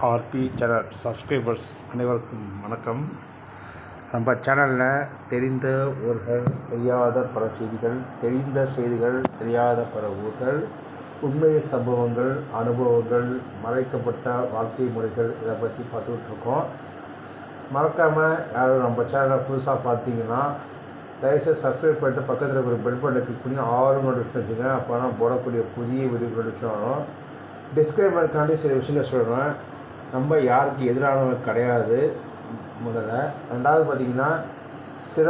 RB channel subscribers அனைவருக்கும் வணக்கம். நம்ம சேனலில் தெரிந்த ஊர்கள், தெரியாத பல செய்திகள், தெரிந்த செய்திகள், தெரியாத பல ஊர்கள், உண்மை சம்பவங்கள், அனுபவங்கள், மறைக்கப்பட்ட வாழ்க்கை முறைகள் இதை பற்றி பார்த்துக்கிட்ருக்கோம். மறக்காமல் யாரும் நம்ம சேனலை புதுசாக பார்த்தீங்கன்னா தயவுசெய்து சப்ஸ்கிரைப் பண்ணிட்டு பக்கத்தில் இருக்கிற பெல் பட்டனை கிளிக் பண்ணி ஆல் நோட்டிஃபிகேஷன் வச்சுங்க. அப்போ தான் போடக்கூடிய புதிய வீடியோ நோட்டிஃபிகேஷன் வரும். டிஸ்கிரைபருக்காண்டி சில விஷயங்கள் சொல்கிறேன். நம்ம யாருக்கு எதிரானவங்க கிடையாது முதல்ல. ரெண்டாவது பார்த்திங்கன்னா, சில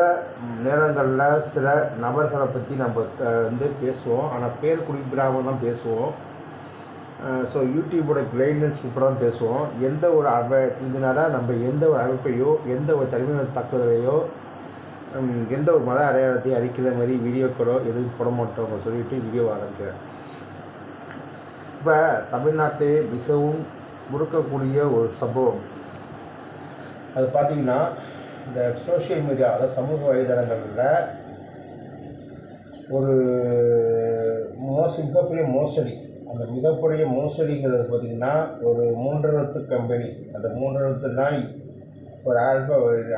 நேரங்களில் சில நபர்களை பற்றி நம்ம பேசுவோம், ஆனால் பேர் குறிப்பிடாமல் தான் பேசுவோம். ஸோ யூடியூபோட கைட்லைன்ஸ் இப்படி தான் பேசுவோம். எந்த ஒரு இதனால் நம்ம எந்த ஒரு அமைப்பையோ, எந்த ஒரு தனிமை தாக்குதலையோ, எந்த ஒரு மத அடையாளத்தையும் அழிக்கிற மாதிரி வீடியோக்களோ எதுவும் போட மாட்டோம் சொல்லிட்டு வீடியோ ஆரம்பிக்கிறேன். இப்போ தமிழ்நாட்டிலே மிகவும் முறுக்கக்கூடிய ஒரு சம்பவம் அது பார்த்திங்கன்னா, இந்த சோஷியல் மீடியா, அதாவது சமூக வலைதளங்களில் ஒரு மிகப்பெரிய மோசடி. அந்த மிகப்பெரிய மோசடிங்கிறது பார்த்திங்கன்னா, ஒரு 3 எழுத்து கம்பெனி. அந்த 3 எழுத்துனா ஒரு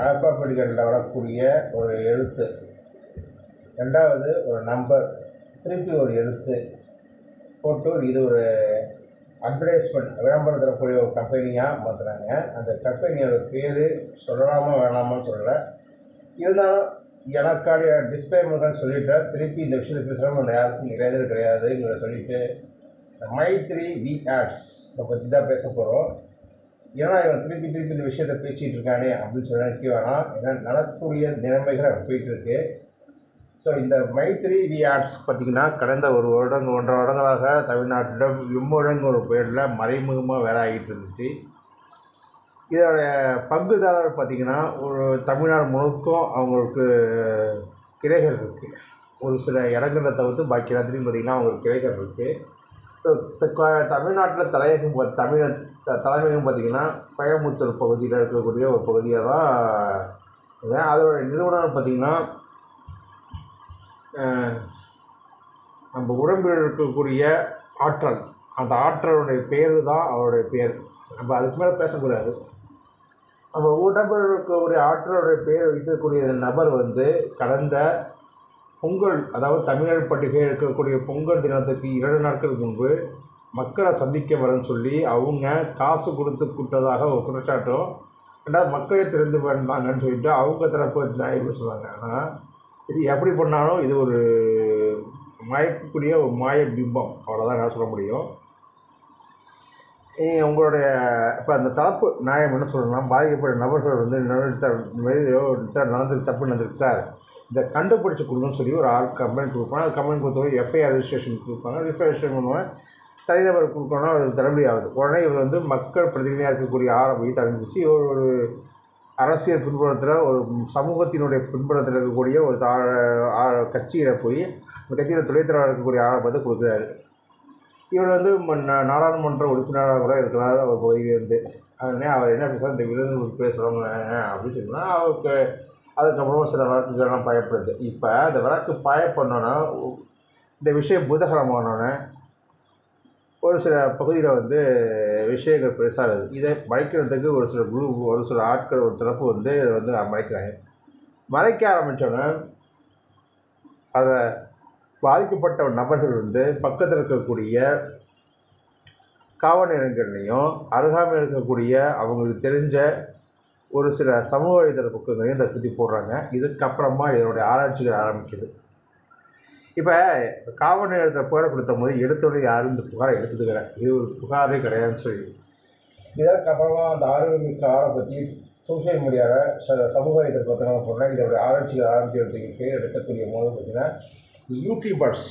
ஆல்பாபெட்டிகளில் வரக்கூடிய ஒரு எழுத்து, ரெண்டாவது ஒரு நம்பர், திருப்பி ஒரு எழுத்து போட்டு இது ஒரு அட்வர்டைஸ்மெண்ட், விளம்பரம் தரக்கூடிய ஒரு கம்பெனியாக மாற்றுறாங்க. அந்த கம்பெனியோட பேர் சொல்லலாமா வேணாமான்னு சொல்லலை. இருந்தாலும் எனக்காடைய டிஸ்க்ளைமர்னு சொல்லிவிட்டேன். திருப்பி இந்த விஷயத்தை பேசுகிறவங்க யாருக்கும் இடையில கிடையாதுங்கிற சொல்லிவிட்டு, மைத்ரி வி ஆட்ஸ் இதை பற்றி தான் பேச போகிறோம். ஏன்னா இவன் திருப்பி இந்த விஷயத்தை பேசிகிட்டு இருக்கானே அப்படின்னு சொல்லி நினைக்க வேணாம். ஏன்னா நடக்கக்கூடிய நிலைமைகள் போயிட்டுருக்கு. ஸோ இந்த மைத்ரி வி ஆட்ஸ் பார்த்திங்கன்னா, கடந்த 1.5 வருடங்களாக தமிழ்நாட்டில் விம்முழங்க ஒரு பேரில் மறைமுகமாக வேலை ஆகிட்டு இருந்துச்சு. இதோடைய பங்குதாரர் பார்த்திங்கன்னா, ஒரு தமிழ்நாடு முழுக்கும் அவங்களுக்கு கிளைகள் இருக்குது. ஒரு சில இடங்களை தவிர்த்து பாக்கி இடத்துலையும் பார்த்திங்கன்னா அவங்களுக்கு கிளைகள் இருக்குது. தமிழ்நாட்டில் தலைமையகம் பார்த்திங்கன்னா கோயம்புத்தூர் பகுதியில் இருக்கக்கூடிய ஒரு பகுதியாக தான். அதோட நிறுவனம் பார்த்திங்கன்னா, நம்ம உடம்பில் இருக்கக்கூடிய ஆற்றல், அந்த ஆற்றலுடைய பேர் தான் அவருடைய பேர். நம்ம அதுக்கு மேலே பேசக்கூடாது. நம்ம உடம்பில் இருக்கக்கூடிய ஆற்றலுடைய பேர் வைக்கக்கூடிய நபர் கடந்த பொங்கல், அதாவது தமிழர் பண்டிகை இருக்கக்கூடிய பொங்கல் தினத்துக்கு 2 நாட்கள் முன்பு மக்களை சந்திக்க வரன்னு சொல்லி அவங்க காசு கொடுத்து கூட்டதாக ஒரு குற்றச்சாட்டும், ரெண்டாவது மக்களை திறந்து வந்தாங்கன்னு சொல்லிட்டு அவங்க தரப்பு எப்படி சொல்லுவாங்க. ஆனால் இது எப்படி பண்ணாலும் இது ஒரு மயக்கக்கூடிய ஒரு மாய பிம்பம், அவ்வளோதான் நான் சொல்ல முடியும். உங்களுடைய இப்போ அந்த தரப்பு நியாயம் என்ன சொல்லணும்னா, பாதிக்கப்பட்ட நபர்கள் நடந்துருக்கு, தப்பு நடந்துருக்கு சார், இதை கண்டுபிடிச்சி கொடுங்கன்னு சொல்லி ஒரு ஆள் கம்ப்ளைண்ட் கொடுப்பாங்க. அது கம்ப்ளைண்ட் கொடுத்தவங்க எஃப்ஐஆர் ரெஜிஸ்ட்ரேஷன் கொடுப்பாங்க. ரெஜிஸ்ட்ரேஷன் பண்ணுவாங்க, தனிநபர் கொடுக்கணும், அது தள்ளுபடி ஆகுது. உடனே இவர் மக்கள் பிரதிநிதியாக இருக்கக்கூடிய ஆளை போய் தெரிஞ்சிச்சு. ஒரு அரசியல் பின்புலத்தில், ஒரு சமூகத்தினுடைய பின்புலத்தில் இருக்கக்கூடிய ஒரு கட்சியில் போய் அந்த கட்சியில் துணைத்தலைவராக இருக்கக்கூடிய ஆளை பார்த்து கொடுக்குறாரு. இவர் நாடாளுமன்ற உறுப்பினராக கூட இருக்கிறார் அவர் பகுதியிலேருந்து. அதனே அவர் என்ன பேசுகிறார், இந்த விருது பேசுகிறவங்க அப்படின்னு சொன்னால் அவருக்கு அதுக்கப்புறமா சில வழக்குகள்லாம் பயப்படுது. இப்போ அந்த வழக்கு பயப்படணுன்னா, இந்த விஷயம் புதகரமானோன்னே ஒரு சில பகுதியில் விஷயங்கள் பெருசாகுது. இதை மறைக்கிறதுக்கு ஒரு சில ஒரு சில ஆட்கள், ஒரு தரப்பு இதை மறைக்கிறாங்க. மறைக்க ஆரம்பித்தோன்னே அதை பாதிக்கப்பட்ட நபர்கள் பக்கத்தில் இருக்கக்கூடிய காவல் நிலையங்கள்லையும் அருகாமையில் இருக்கக்கூடிய அவங்களுக்கு தெரிஞ்ச ஒரு சில சமூக இதர பக்கங்களையும் இதை பற்றி போடுறாங்க. இதுக்கப்புறமா இதனுடைய ஆராய்ச்சிகள் ஆரம்பிக்குது. இப்போ காவல் நிலையத்தில் புகார் கொடுத்த போது எடுத்தோடனே யாரும் இந்த புகாரை எடுத்துக்கிற, இது ஒரு புகாரே கிடையாதுன்னு சொல்லி, இதற்கப்புறமா அந்த ஆரோக்கியமிக்க ஆளை பற்றி சோஷியல் மீடியாவில் சமூக இதர பத்திரம் போனால் இதோடைய ஆராய்ச்சிகள் ஆரம்பிக்கிறதுக்கு பேர் எடுக்கக்கூடிய போது பார்த்திங்கன்னா, யூடியூபர்ஸ்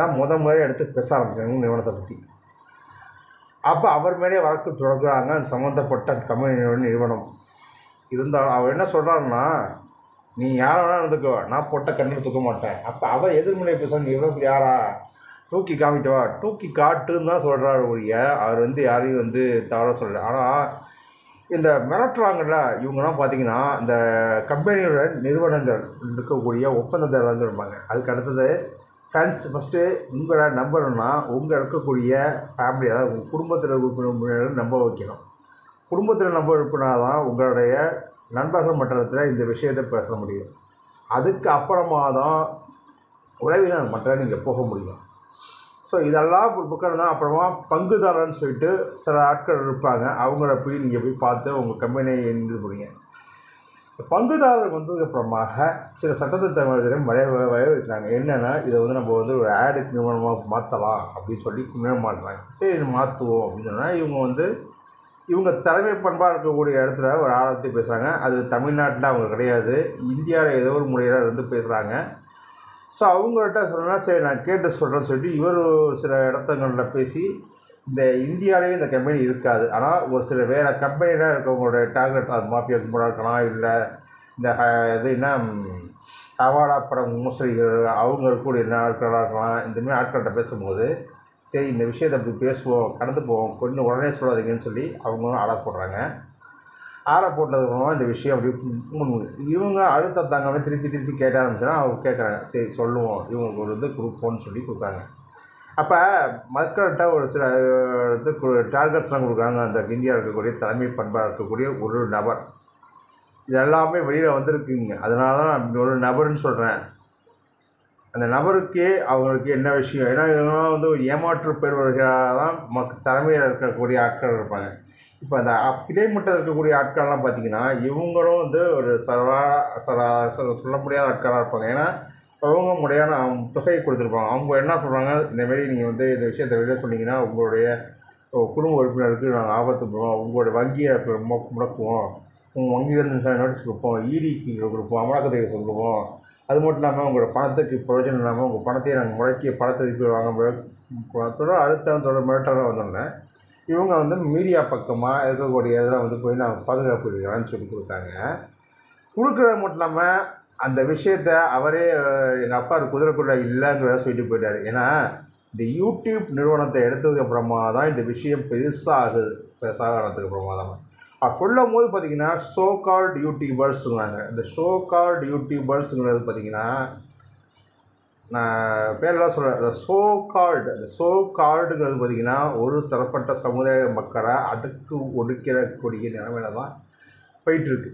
தான் முதல்ல எடுத்து பேச ஆரம்பிச்சாங்க நிறுவனத்தை பற்றி. அப்போ அவர் மேலே வழக்கு தொடங்குறாங்க அந்த சம்மந்தப்பட்ட கம்பெனியோட நிறுவனம். இருந்தாலும் அவர் என்ன சொல்கிறாருன்னா, நீ யாரை வேணாலும் இருந்துக்கோ, நான் போட்ட கண்ணில் தூக்க மாட்டேன். அப்போ அவர் எதிர்மறை பேசுகிறாங்க, நீ எவ்வளோ யாரா தூக்கி காமிட்டவா, தூக்கி காட்டுன்னு தான் சொல்கிறாரு ஒழிய அவர் யாரையும் தவறாக சொல்லலை. ஆனால் இந்த மிரட்டுறாங்கல்ல இவங்கெல்லாம் பார்த்திங்கன்னா, இந்த கம்பெனியோட நிறுவனங்கள் இருக்கக்கூடிய ஒப்பந்ததாரர்கள் இருப்பாங்க. அதுக்கு அடுத்தது ஃப்ரெண்ட்ஸ். ஃபஸ்ட்டு உங்களை நம்பணுன்னா உங்கள் இருக்கக்கூடிய ஃபேமிலி, அதாவது உங்கள் குடும்பத்தில் இருக்கிற நம்ப வைக்கணும். குடும்பத்தில் நம்பர் இருப்பினா தான் உங்களுடைய நண்பர்கள் மட்டத்தில் இந்த விஷயத்தை பேச முடியும். அதுக்கு அப்புறமா தான் உறவினர் மற்ற நீங்கள் போக முடியும். ஸோ இதெல்லாம் புக்கர் தான். அப்புறமா பங்குதாரர்னு சொல்லிட்டு சில ஆட்கள் இருப்பாங்க. அவங்கள போய் நீங்கள் போய் பார்த்து உங்கள் கம்பெனியை இது பண்ணுங்க. பங்குதாரர் வந்ததுக்கப்புறமாக சில சட்டத்திட்ட வரைவிருக்காங்க. என்னென்னா இதை நம்ம ஒரு ஆடுக்கு நிறுவனமாக மாற்றலாம் அப்படின்னு சொல்லி மாற்றுறாங்க. சரி மாற்றுவோம் அப்படின்னு சொன்னால் இவங்க தலைமை பண்பாக இருக்கக்கூடிய இடத்துல ஒரு ஆழத்தை பேசுகிறாங்க. அது தமிழ்நாட்டில் அவங்க கிடையாது, இந்தியாவில் ஏதோ ஒரு முறையில் பேசுகிறாங்க. ஸோ அவங்கள்ட்ட சொன்னால் சரி நான் கேட்டு சொல்கிறேன்னு சொல்லிட்டு இவர் சில இடத்துங்களில் பேசி இந்த இந்தியாவிலேயே இந்த கம்பெனி இருக்காது, ஆனால் ஒரு சில வேறு கம்பெனியில் இருக்கவங்களோட டார்கெட் அது மாஃபியா கும்பலாக இருக்கலாம், இல்லை இந்த இதுன்னா ஹவாலா படம் மோசடிகள் அவங்க இருக்கக்கூடிய ஆட்களாக இருக்கலாம். இந்தமாதிரி ஆட்கள்கிட்ட பேசும்போது சரி இந்த விஷயத்தை அப்படி பேசுவோம், கடந்து போவோம், கொஞ்சம் உடனே சொல்லாதீங்கன்னு சொல்லி அவங்களும் ஆட போடுறாங்க. ஆற போட்டதுக்கு மூலமாக இந்த விஷயம் அப்படி இவங்க அடுத்த தாங்க திருப்பி கேட்ட ஆரம்பிச்சுன்னா அவங்க கேட்குறாங்க. சரி சொல்லுவோம், இவங்களுக்கு ஒரு கொடுப்போன்னு சொல்லி கொடுக்குறாங்க. அப்போ மக்கள்கிட்ட ஒரு சில டார்கெட்ஸ்லாம் கொடுக்குறாங்க. அந்த இந்தியா இருக்கக்கூடிய தலைமை பண்பாக இருக்கக்கூடிய ஒரு நபர், இது எல்லாமே வெளியில் வந்திருக்குங்க. அதனால தான் நான் ஒரு நபர்னு சொல்கிறேன். அந்த நபருக்கே அவங்களுக்கு என்ன விஷயம், ஏன்னா இவங்களாம் ஒரு ஏமாற்று பெறுவர்களாக தான் தலைமையில் இருக்கக்கூடிய ஆட்கள் இருப்பாங்க. இப்போ அந்த கிடைமட்டம் இருக்கக்கூடிய ஆட்கள்லாம் பார்த்திங்கன்னா இவங்களும் ஒரு சொல்ல முடியாத ஆட்களாக இருப்பாங்க. ஏன்னா அவங்க முறையான தொகையை கொடுத்துருப்பாங்க. அவங்க என்ன சொல்கிறாங்க, இந்தமாரி நீங்கள் இந்த விஷயத்தை வெளியே சொன்னீங்கன்னா உங்களுடைய குடும்ப உறுப்பினருக்கு நாங்கள் ஆபத்து பண்ணுவோம், உங்களுடைய வங்கியை முடக்குவோம், உங்கள் வங்கியிலேருந்து நோட்டீஸ் கொடுப்போம், இடிக்கு கொடுப்போம், அமலாக்கத்தை சொல்லுவோம், அது மட்டும் இல்லாமல் உங்களோட பணத்துக்கு பிரயோஜனம் இல்லாமல் உங்கள் பணத்தையே நாங்கள் முடக்கி பணத்தை திருப்பி வாங்க அடுத்த மிரட்டலாக வந்தோடனே இவங்க மீடியா பக்கமாக இருக்கக்கூடிய இதில் போய் நாங்கள் பாதுகாப்பு இருக்கிறான்னு சொல்லி கொடுத்தாங்க. கொடுக்குறது மட்டும் இல்லாமல் அந்த விஷயத்தை அவரே எங்கள் அப்பா குதிரைக்குள்ள இல்லைங்கிறத சொல்லிட்டு போயிட்டார். ஏன்னா இந்த யூடியூப் நிறுவனத்தை எடுத்ததுக்கு அப்புறமா தான் இந்த விஷயம் பெருசாகுது. பெருசாகிறதுக்கு அப்புறமா தான் சொல்லும் போது பார்த்திங்கன்னா ஷோ கால்டு யூடியூபர்ஸுங்கிறாங்க. இந்த ஷோ கால்டு யூடியூபர்ஸுங்கிறது பார்த்திங்கன்னா நான் பேரெல்லாம் சொல்கிறேன். இந்த ஷோ கால்டுங்கிறது பார்த்திங்கன்னா ஒரு தரப்பட்ட சமுதாய மக்களை அடுக்கு ஒடுக்கிறக்கூடிய நிலைமையில தான் போயிட்டுருக்கு.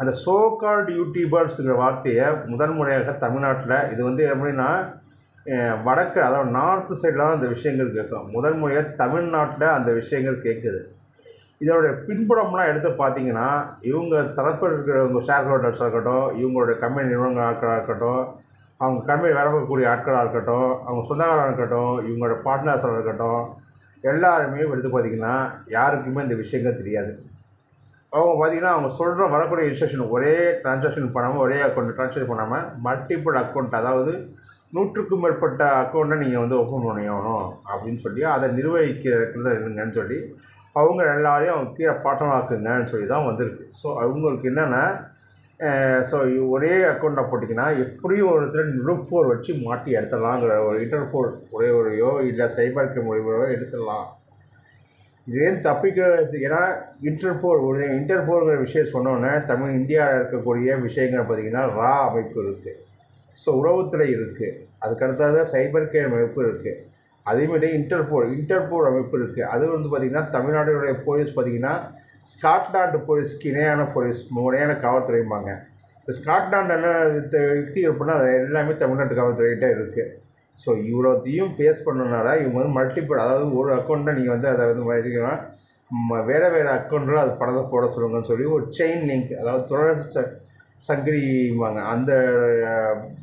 அந்த ஷோ கால்டு யூடியூபர்ஸுங்கிற வார்த்தையை முதன்முறையாக தமிழ்நாட்டில் இது எப்படின்னா வடக்கு அதாவது நார்த்து சைடில் தான் அந்த விஷயங்கள் கேட்கும். முதன்முறையாக தமிழ்நாட்டில் அந்த விஷயங்கள் கேட்குது. இதோடைய பின்புலம்லாம் எடுத்து பார்த்தீங்கன்னா இவங்க தரப்பில் இருக்கிறவங்க ஷேர் ஹோல்டர்ஸாக இருக்கட்டும், இவங்களுடைய கம்பெனி நிறுவன ஆட்களாக இருக்கட்டும், அவங்க கம்பெனி வேலை பார்க்கக்கூடிய ஆட்களாக இருக்கட்டும், அவங்க சொந்தக்காராக இருக்கட்டும், இவங்களோட பார்ட்னர்ஸாக இருக்கட்டும், எல்லாருமே எடுத்து பார்த்திங்கன்னா யாருக்குமே இந்த விஷயங்கள் தெரியாது. அவங்க பார்த்திங்கன்னா அவங்க சொல்கிற வரக்கூடிய இன்ஸ்ட்ரக்ஷன் ஒரே ட்ரான்சாக்ஷன் பண்ணாமல் ஒரே அக்கௌண்ட் ட்ரான்ஸ்ஃபர் பண்ணாமல் மல்டிபிள் அக்கௌண்ட், அதாவது 100க்கும் மேற்பட்ட அக்கௌண்ட்டை நீங்கள் ஓப்பன் பண்ணிக்கணும் அப்படின்னு சொல்லி அதை நிர்வகிக்கிறதுல இருங்கன்னு சொல்லி அவங்க எல்லாரையும் அவங்க கீழே பாட்டமாக்குங்கன்னு சொல்லி தான் வந்திருக்கு. ஸோ அவங்களுக்கு என்னென்னா ஒரே அக்கௌண்ட்டை போட்டிங்கன்னா எப்படியும் ஒரு இடத்துல நுழுப்போர் வச்சு மாட்டி எடுத்துடலாங்கிற ஒரு இன்டர்போல் முறையோ இல்லை சைபர் கிரைம் முறையோ எடுத்துடலாம். இதுலேருந்து தப்பிக்க, ஏன்னா இன்டர்போல்ங்கிற விஷயம் சொன்னோன்னே இந்தியாவில் இருக்கக்கூடிய விஷயங்கள் பார்த்திங்கன்னா ரா அமைப்பு இருக்குது, ஸோ உளவுத்துறை இருக்குது, அதுக்கடுத்தது சைபர் கிரைம் அமைப்பு இருக்குது, அதேமாதிரி இன்டர்போல் அமைப்பு இருக்குது. அது பார்த்திங்கன்னா தமிழ்நாடுடைய போலீஸ் பார்த்திங்கன்னா ஸ்காட்லாண்டு போலீஸ்க்கு இணையான போலீஸ், இணையான காவல்துறைம்பாங்க. இந்த ஸ்காட்லாண்டு என்ன யுக்தி அப்படின்னா அது எல்லாமே தமிழ்நாட்டு காவல்துறைகிட்ட இருக்குது. ஸோ இவ்வளோத்தையும் ஃபேஸ் பண்ணனால இவங்க மல்டிபிள், அதாவது ஒரு அக்கௌண்ட்டை நீங்கள் அதை வேறு அக்கௌண்ட்டில் அது பணத்தை போட சொல்லுங்கன்னு சொல்லி ஒரு செயின் லிங்க், அதாவது தொடர் சங்கிலிம்பாங்க, அந்த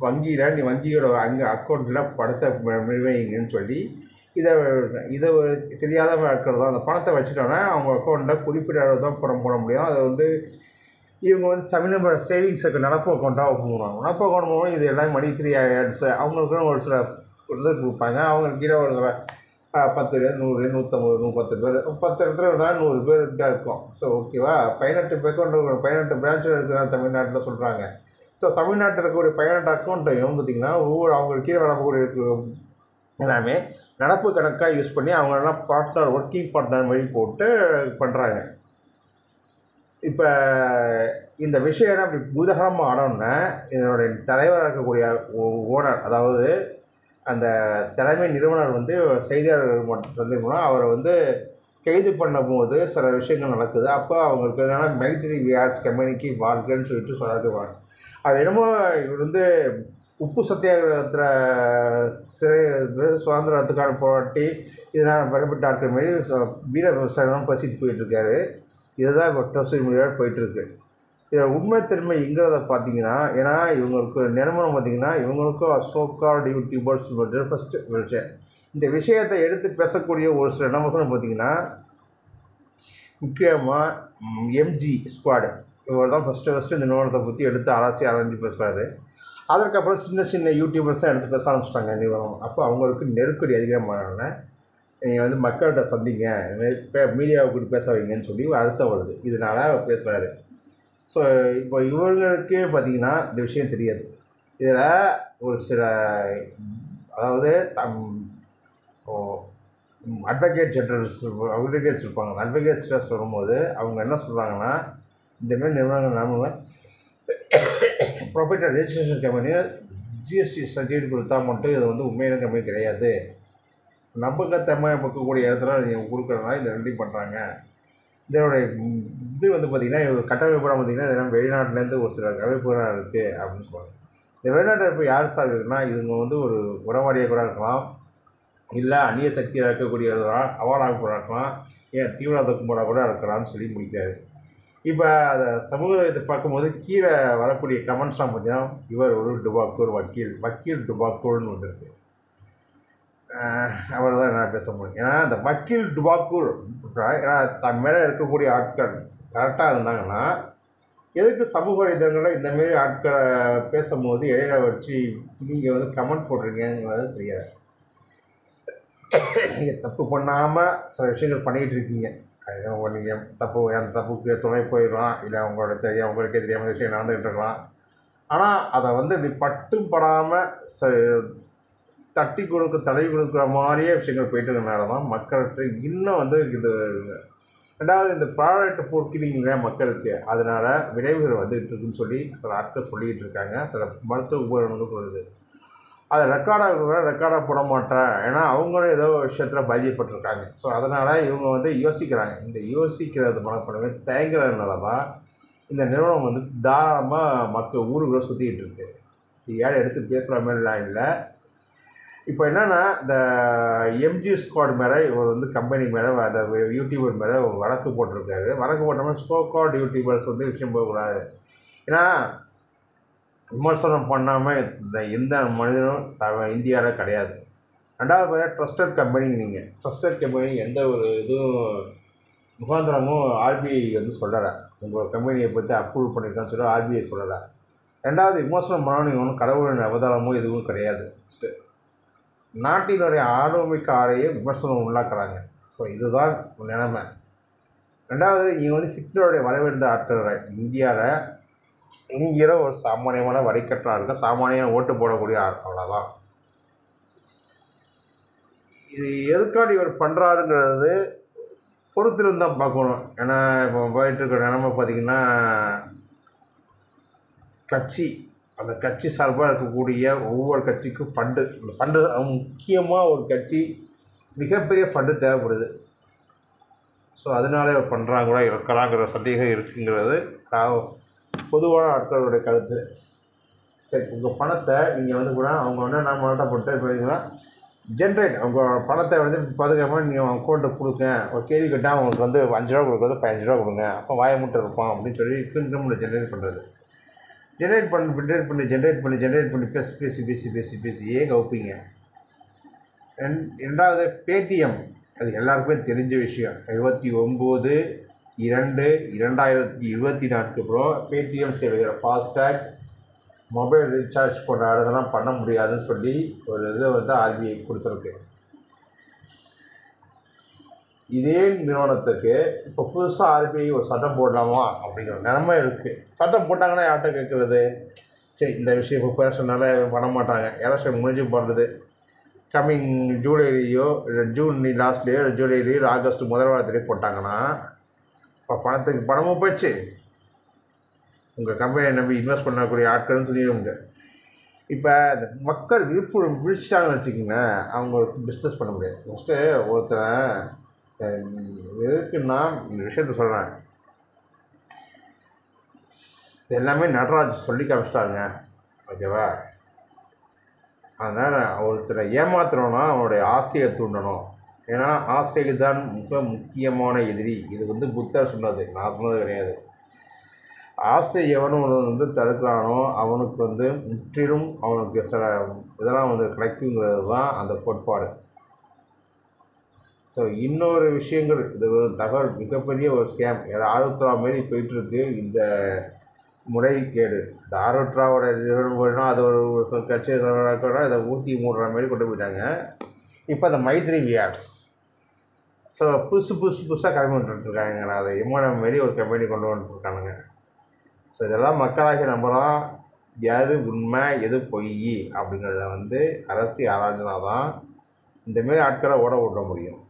வங்கியில் நீ வங்கியோட அக்கௌண்ட்டில் பணத்தை நிர்வகிங்கன்னு சொல்லி இதை தெரியாதவங்க இருக்கிறதா அந்த பணத்தை வச்சுட்டோன்னா அவங்க அக்கௌண்ட்டில் குறிப்பிட்ட அளவு தான் பணம் போட முடியும். அதை இவங்க தமிழ்நாடு சேவிங்ஸுக்கு நடப்பு அக்கௌண்ட்டாக ஓப்பன் பண்ணுவாங்க. நடப்பு அக்கௌண்ட் மூலம் இது எல்லாம் மணி 3 ஆட்ஸ் அவங்களுக்குன்னு ஒரு சில இது கொடுப்பாங்க. அவங்களுக்கு கீழே ஒரு 10 பேர் 100 150 110 பேர் 10 இடத்துல இருந்தால் 100 பேர் கிட்ட இருக்கும். ஸோ ஓகேவா, 18 அக்கௌண்ட் 18 பிரான்ச்சில் இருக்கிற தமிழ்நாட்டில் சொல்கிறாங்க. ஸோ தமிழ்நாட்டில் இருக்கக்கூடிய 18 அக்கௌண்ட்டையும் பார்த்திங்கன்னா ஒவ்வொரு அவங்களுக்கு கீழே வரக்கூடிய எல்லாமே நடப்பு கணக்காக யூஸ் பண்ணி அவங்களெல்லாம் ஒர்க்கிங் பார்ட்னர் மாதிரி போட்டு பண்ணுறாங்க. இப்போ இந்த விஷயம் அப்படி பூதகமாக ஆனோன்னா இதனுடைய தலைவராக இருக்கக்கூடிய ஓனர், அதாவது அந்த தலைமை நிறுவனர் செய்தியாளர்கள் மட்டும் சொல்லிருக்கணும். அவரை கைது பண்ணும்போது சில விஷயங்கள் நடக்குது. அப்போ அவங்களுக்கு என்னென்னா மிலிட்டரி வியார்ட்ஸ் கம்பெனிக்கு வாழ்க்கைன்னு சொல்லிட்டு சொல்லுவாங்க. அது என்னமோ இவர் வந்து உப்பு சத்தியாகிரகத்தில் சுதந்திரத்துக்கான போராட்டி இதெல்லாம் பெறப்பட்ட ஆட்கள் மாரி வீர விவசாயம் பேசிட்டு போயிட்டுருக்காரு. இதுதான் இப்போ ட்ரெஸ் மொழியாக போயிட்டுருக்கு. இதில் உண்மைத்தன்மைங்கிறத பார்த்தீங்கன்னா, ஏன்னா இவங்களுக்கு நிறுவனம் பார்த்தீங்கன்னா இவங்களுக்கும் அசோகா யூடியூபர்ஸ் ஃபஸ்ட்டு விஷயம். இந்த விஷயத்தை எடுத்து பேசக்கூடிய ஒரு சில நபர்கள் பார்த்தீங்கன்னா முக்கியமாக எம்ஜி ஸ்குவாடு இவர் தான் ஃபஸ்ட்டு இந்த நிறுவனத்தை பற்றி எடுத்து அரைஞ்சி பேசுகிறாரு. அதற்கப்புறம் சின்ன சின்ன யூடியூபர்ஸ் தான் எடுத்து பேச ஆரம்பிச்சிட்டாங்க நிறுவனம். அப்போ அவங்களுக்கு நெருக்கடி அதிகமான நீங்கள் வந்து மக்கள்கிட்ட சந்திங்க மீடியாவுக்கு பேச வைங்கன்னு சொல்லி அழுத்தம் வருது. இதனால் அவர் பேசுகிறாரு. ஸோ இப்போ இவர்களுக்கு பார்த்திங்கன்னா இந்த விஷயம் தெரியாது. இதில் ஒரு சில அதாவது அட்வொகேட்ஸ் இருப்பாங்க. அட்வொகேட்ஸ்கிட்ட சொல்லும்போது அவங்க என்ன சொல்கிறாங்கன்னா, இந்தமாரி நிறுவனங்கள் நாம proprietor registration company GST certificate கொடுத்தா மட்டும் இது வந்து உண்மையான கம்பெனி கிடையாது. நம்பகத்தன்மை இருக்கக்கூடிய இடத்துல நீங்கள் கொடுக்குறதுனால இதை ரெடி பண்ணுறாங்க. இதனுடைய இது வந்து பார்த்திங்கன்னா ஒரு கட்டமைப்புலாம் பார்த்திங்கன்னா இதெல்லாம் வெளிநாட்டிலேருந்து ஒரு சில அமைப்புகளாக இருக்குது அப்படின்னு சொல்லுவாங்க. இந்த வெளிநாட்டு அமைப்பு யார் சார் இருக்குன்னா இவங்க வந்து ஒரு உறவாடியாக கூட இருக்கலாம், இல்லை அந்நிய சக்தியாக இருக்கக்கூடியதான் அவார்டாக கூட இருக்கலாம், ஏன் தீவிரவாத கும்பலாக கூட இருக்கலாம்னு சொல்லி முடிக்கிறாரு. இப்போ அதை சமூகத்தை பார்க்கும்போது கீழே வரக்கூடிய கமெண்ட்ஸ்லாம் பார்த்தீங்கன்னா இவர் ஒரு டுபாக்கூர் வக்கீல் டுபாக்கூர்னு ஒன்று இருக்குது. அவர் தான் என்ன பேச முடியும். ஏன்னா அந்த வக்கீல் டுபாக்கூர் ஏன்னா தன் மேலே இருக்கக்கூடிய ஆட்கள் கரெக்டாக இருந்தாங்கன்னா எதுக்கு சமூக வலைதளங்களில் இந்தமாரி ஆட்களை பேசும்போது இடையில வச்சு நீங்கள் வந்து கமெண்ட் போடுறீங்கிறது தெரியாது. நீங்கள் தப்பு பண்ணாமல் சில விஷயங்கள் பண்ணிகிட்டு இருக்கீங்க. நீங்கள் அந்த தப்புக்கு துணை போயிடலாம், இல்லை உங்களுக்கே தெரியாமல் விஷயம் நடந்துகிட்டு இருக்கலாம். ஆனால் அதை வந்து இப்படி பட்டும் படாமல் தட்டி தடவி கொடுக்குற மாதிரியே விஷயங்கள் போயிட்டு இருக்கனால தான் மக்கள்கிட்ட இன்னும் வந்து இது. ரெண்டாவது இந்த ப்ராடக்ட்டை போக்கிறீங்களே மக்களுக்கு, அதனால் விளைவுகள் வந்துகிட்டு இருக்குன்னு சொல்லி சில ஆட்கள் சொல்லிக்கிட்டு இருக்காங்க. சில மருத்துவ உபகரணங்கள் சொல்லுது அதை ரெக்கார்டாக போட மாட்டேன், ஏன்னா அவங்களும் ஏதோ விஷயத்தில் பாதிக்கப்பட்டிருக்காங்க. ஸோ அதனால் இவங்க வந்து யோசிக்கிறாங்க. இந்த யோசிக்கிறது மனப்படவே தயங்குறதுனால தான் இந்த நிறுவனம் வந்து தாராளமாக மக்கள் ஊருக்குள்ளே சுற்றிக்கிட்டு இருக்கு. இது யாரும் எடுத்து பேசுகிற மாதிரிலாம் இல்லை. இப்போ என்னென்னா இந்த எம்ஜி ஸ்குவாட் மேலே இவர் வந்து கம்பெனி மேலே அந்த யூடியூபர் மேலே வழக்கு போட்டிருக்காரு. வழக்கு போட்டோம்னா சோகால்ட் யூடியூபர்ஸ் வந்து விஷயம் போகக்கூடாது. ஏன்னா விமர்சனம் பண்ணாமல் இந்த எந்த மனிதனும் இந்தியாவில் கிடையாது. ரெண்டாவது ட்ரஸ்டட் கம்பெனி. நீங்கள் ட்ரஸ்டட் கம்பெனி எந்த ஒரு இதுவும் முகாந்திரமும் ஆர்பிஐ வந்து சொல்லலை. உங்கள் கம்பெனியை பற்றி அப்ரூவ் பண்ணியிருக்கான்னு சொல்லி ஆர்பிஐ சொல்லலை. ரெண்டாவது விமர்சனம் பண்ணணும் ஒன்றும் கடவுளின் அவதாரமும் எதுவும் கிடையாது. ஃபஸ்ட்டு நாட்டினுடைய ஆளுமிக்க ஆலையை விமர்சனம் உள்ளாக்குறாங்க. ஸோ இதுதான் நிலைமை. ரெண்டாவது இங்கே வந்து ஹிட்லருடைய வரவேற்ற ஆட்கள் இந்தியாவில் நீங்கிற ஒரு சாமானியமான வரிக்கட்டாக இருக்க சாமானியமான ஓட்டு போடக்கூடிய அவ்வளோதான். இது எதுக்காக இவர் பண்ணுறாருங்கிறது பொறுத்திருந்து தான் பார்க்கணும். ஏன்னா இப்போ போயிட்டுருக்க நிலைமை பார்த்திங்கன்னா கட்சி அந்த கட்சி சார்பாக இருக்கக்கூடிய ஒவ்வொரு கட்சிக்கும் ஃபண்டு முக்கியமாக ஒரு கட்சி மிகப்பெரிய ஃபண்டு தேவைப்படுது. ஸோ அதனால இவர் பண்ணுறாங்க கூட இருக்கலாங்கிற சந்தேகம் இருக்குங்கிறது பொதுவான ஆட்களுடைய கருத்து. சரி, உங்கள் பணத்தை நீங்கள் வந்து கூட அவங்க வந்து நம்ம போட்டு பார்த்தீங்கன்னா ஜென்ரேட் அவங்க பணத்தை வந்து பாதுகாப்பாக நீங்கள் அவங்க அக்கௌண்ட்டை கொடுங்க. ஒரு கேள்வி கேட்டால் அவங்களுக்கு வந்து 5 ரூபா கொடுக்குறது 15 ரூபா கொடுங்க, அப்போ வாய மூட்டை இருப்பான் அப்படின்னு சொல்லி இன்கம்ல ஜென்ரேட் பண்ணுறது. ஜென்ரேட் பண்ணி பேசியே கவுப்பீங்க. ரெண்டாவது பேடிஎம், அது எல்லாருக்குமே தெரிஞ்ச விஷயம். 29/2/2024 அப்புறம் பேடிஎம் சேவைகள் ஃபாஸ்டேக் மொபைல் ரீசார்ஜ் போன்ற அதெல்லாம் பண்ண முடியாதுன்னு சொல்லி ஒரு இதை வந்து ஆர்பிஐ கொடுத்துருக்கு. இதே நிறுவனத்துக்கு இப்போ புதுசாக ஆர்பிஐ ஒரு சட்டம் போடலாமா அப்படிங்கிற நிலைமை இருக்குது. சட்டம் போட்டாங்கன்னா யார்கிட்ட கேட்குறது? சரி, இந்த விஷயம் இப்போ பேசுறதுனால பண்ண மாட்டாங்க. எலெக்ஷன் முடிஞ்சு போடுறது கம்மிங் ஜூலைலேயோ இல்லை ஜூன் லாஸ்ட்லேயோ இல்லை ஜூலைலேயோ ஆகஸ்ட் முதல் வாரத்திலேயே போட்டாங்கன்னா இப்போ பணத்துக்கு பணமும் போயிடுச்சு, உங்கள் கம்பெனியை நம்பி இன்வெஸ்ட் பண்ணக்கூடிய ஆட்கள்னு சொல்லிடுவாங்க. இப்போ இந்த மக்கள் விழிச்சிட்டாங்கன்னு வச்சுக்கோங்க, அவங்க பிஸ்னஸ் பண்ண முடியாது. ஃபஸ்ட்டு ஒருத்தன் எதுக்குன்னா இந்த விஷயத்த சொல்கிறேன். இது எல்லாமே நடராஜ் சொல்லி காமிச்சிட்டாருங்க. ஓகேவா? அதனால் ஒருத்தரை ஏமாத்துறோன்னா அவனுடைய ஆசையை தூண்டணும். ஏன்னா ஆசைக்கு தான் மிக முக்கியமான எதிரி. இது புத்தர் சொன்னது, நான் சொன்னது கிடையாது. ஆசை எவனும் தடுக்கிறானோ அவனுக்கு முற்றிலும் அவனுக்கு சில இதெல்லாம் கிடைக்குங்கிறது தான் அந்த கோட்பாடு. ஸோ இன்னொரு விஷயங்கள், இது தகவல் மிகப்பெரிய ஒரு ஸ்கேம். ஆருத்ரா மாரி போயிட்டுருக்கு இந்த முறைகேடு. இந்த ஆருத்ராவோட போயிட்டோம், அது ஒரு கட்சி இதை ஊற்றி மூடுற மாதிரி கொண்டு போயிட்டாங்க. இப்போ அந்த மைத்ரி வியாட்ஸ் ஸோ புதுசாக கம்மி பண்ணிட்டுருக்காங்க. அதை எம்ஓஎம் மாரி ஒரு கம்பெனி கொண்டு வந்துட்டுருக்கானுங்க. ஸோ இதெல்லாம் மக்களாகி நம்பலாம் எது உண்மை எது பொய் அப்படிங்கிறத அரசு ஆராய்ச்சினா தான் இந்தமாரி ஆட்களை ஓட விட முடியும்.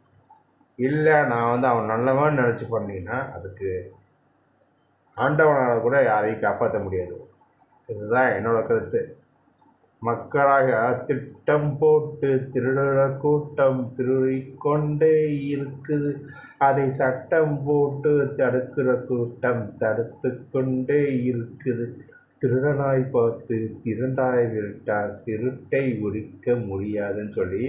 இல்லை நான் அவன் நல்லவன் நினச்சி பண்ணிங்கன்னா அதுக்கு ஆண்டவனால் கூட யாரையும் காப்பாற்ற முடியாது. இதுதான் என்னோடய கருத்து. மக்களாக திட்டம் போட்டு திருடுற கூட்டம் திருடிக்கொண்டே இருக்குது. அதை சட்டம் போட்டு தடுக்கிற கூட்டம் தடுத்து கொண்டே இருக்குது. திருடனாய் பார்த்து திருண்டாய் விட்டால் திருட்டை ஒழிக்க முடியாதுன்னு சொல்லி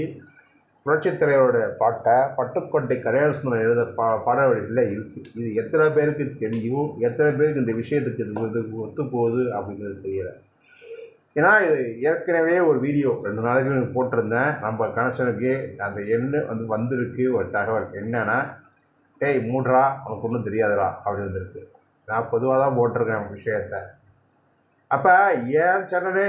புரட்சித் தலைவரோட பாட்டை பட்டுக்கோட்டை கரையாளசுந்தரம் எழுத பாடவழிகளில் இருக்குது. இது எத்தனை பேருக்கு தெரியும், எத்தனை பேருக்கு இந்த விஷயத்துக்கு இது ஒத்து போகுது அப்படிங்கிறது தெரியலை. ஏன்னா இது ஏற்கனவே ஒரு வீடியோ 2 நாளைக்கு போட்டிருந்தேன். நம்ம கனெக்ஷனுக்கு அந்த எண்ணு வந்திருக்கு ஒரு தகவல். என்னென்னா, டேய் மூட்ரா உனக்கு ஒன்றும் தெரியாதுடா அப்படி வந்திருக்கு. நான் பொதுவாக தான் போட்டிருக்கேன் விஷயத்தை. அப்போ என் சேனலே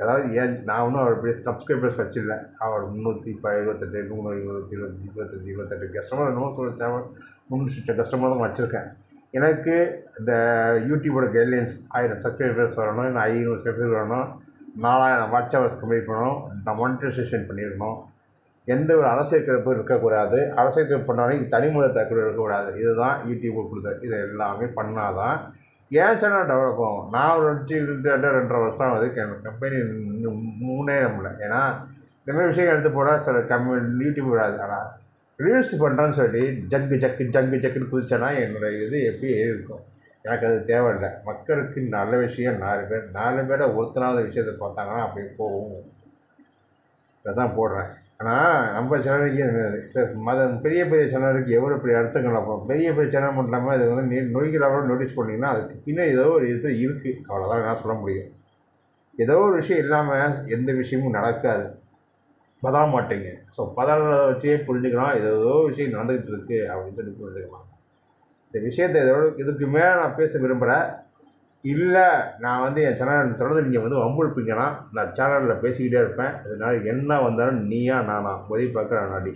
அதாவது நான் ஒன்றும் அவர் பெரிய சப்ஸ்கிரைபர்ஸ் வச்சிடல. அவர் 328 328 கஸ்டமர் 300 கஸ்டமர் தான் வச்சுருக்கேன். எனக்கு இந்த யூடியூபோட கைட்லைன்ஸ் 1000 சப்ஸ்கிரைபர்ஸ் வரணும், இல்லை 500 சப்ஸ்கிரைபர் வரணும், 4000 வாட்ச் ஹவர்ஸ் கம்ப்ளீட் பண்ணணும், நான் மானிட்டைசேஷன் பண்ணியிருக்கணும், எந்த ஒரு அரசியல் கிளப்பு இருக்கக்கூடாது, அரசியல் கிளப்பு பண்ணாலும் தனிமுறை தகவல் இருக்கக்கூடாது. இதுதான் யூடியூப் கொடுத்தது. இது எல்லாமே பண்ணால் தான் ஏன் சேனல் டெவலப் ஆகும். நான் ஒரு 2.5 வருஷம் என் கம்பெனி முன்னே நம்பல. ஏன்னா இந்தமாதிரி விஷயம் எடுத்து போட சில யூடியூப் விடாது. ஆனால் ரீல்ஸ் பண்ணுறேன்னு சொல்லி ஜக்குன்னு குதிச்சேன்னா என்னோடய இது எப்படி இருக்கும். எனக்கு அது தேவையில்லை. மக்களுக்கு நல்ல விஷயம் 4 பேரை ஒருத்தனாவது விஷயத்தை பார்த்தாங்கன்னா அப்படியே போகும். இதை தான் போடுறேன். ஆனால் நம்ம சேனலுக்கு பெரிய சேனலுக்கு எவ்வளோ பெரிய அர்த்தங்கள் பார்ப்போம். பெரிய சேனல் மட்டும் இல்லாமல் இது நோய்களாக நோட்டீஸ் பண்ணிங்கன்னா அதுக்கு பின்னாடி ஏதோ ஒரு இது இருக்குது. அவ்வளோதான் நான் சொல்ல முடியும். ஏதோ ஒரு விஷயம் இல்லாமல் எந்த விஷயமும் நடக்காது. பதா மாட்டேங்க. ஸோ பதறதை வச்சே புரிஞ்சுக்கலாம் ஏதோ விஷயம் நடந்துக்கிட்டு இருக்குது அப்படின்னு சொல்லி புரிஞ்சுக்கலாம். இந்த விஷயத்தை இதுக்கு மேலே நான் பேச விரும்புகிறேன். இல்லை நான் என் சேனல் தொடர்ந்து நீங்கள் வம்புழுப்பீங்கன்னா நான் சேனலில் பேசிக்கிட்டே இருப்பேன். அதனால் என்ன வந்தாலும் நீயா நானா ஒரே பார்க்குற நாடி.